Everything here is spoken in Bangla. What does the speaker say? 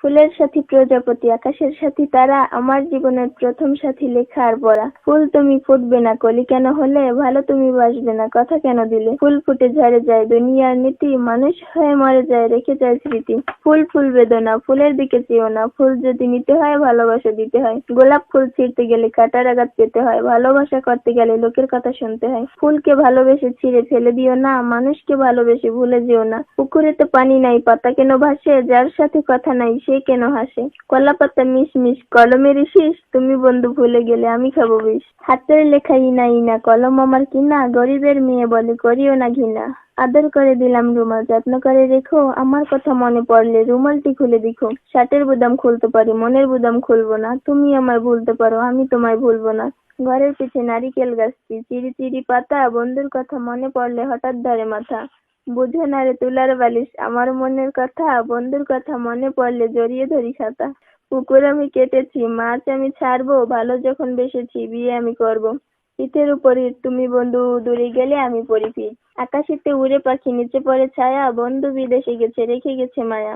ফুলের সাথী প্রজাপতি, আকাশের সাথী তারা, আমার জীবনের প্রথম সাথী লেখা আর পড়া। ফুল তুমি ফুটবে না, কলি কেন হলে, ভালো তুমি বাসবে না, কথা কেন দিলে। ফুল ফুটে ঝরে যায় দুনিয়ার নীতি, মানুষ হয়ে মরে যায় রেখে যায় স্মৃতি। ফুল ফুল বেদনা, ফুলের দিকে চেয়েও না, ফুল যদি নিতে হয় ভালোবাসা দিতে হয়। গোলাপ ফুল ছিঁড়তে গেলে কাঁটার আঘাত পেতে হয়, ভালোবাসা করতে গেলে লোকের কথা শুনতে হয়। ফুলকে ভালোবেসে ছিঁড়ে ফেলে দিও না, মানুষকে ভালোবেসে ভুলে যেও না। পুকুরে তো পানি নাই, পাতা কেন ভাসে, যার সাথে কথা নাই সে কেন হাসে। কলা পাতা মিশমিশ, কলমের শীষ, তুমি বন্ধু ভুলে গেলে আমি খাবো বিষ। হাতের লেখা ইনা ইনা, কলম আমার কিনা, গরিবের মেয়ে বলে করিও না ঘৃণা। আদর করে দিলাম রুমাল, যত্ন করে রেখো, আমার কথা মনে পড়লে রুমালটি খুলে দেখো। শার্টের বুতাম খুলতে পারি, মনের বুতাম খুলবো না, তুমি আমায় ভুলতে পারো আমি তোমায় ভুলবো না। ঘরের পিছে নারিকেল গাছটি, চিরি চিরি পাতা, বন্ধুর কথা মনে পড়লে হঠাৎ ধরে মাথা। বুঝে না রে তুলার বালিশ আমার মনের কথা, বন্ধুর কথা মনে পড়লে জড়িয়ে ধরি ছাতা। পুকুর আমি কেটেছি, মাছ আমি ছাড়বো, ভালো যখন বেসেছি বিয়ে আমি করব। পিঠের উপরে তুমি বন্ধু, দূরে গেলে আমি পড়ি পিঠ। আকাশেতে উড়ে পাখি, নিচে পড়ে ছায়া, বন্ধু বিদেশে গেছে রেখে গেছে মায়া।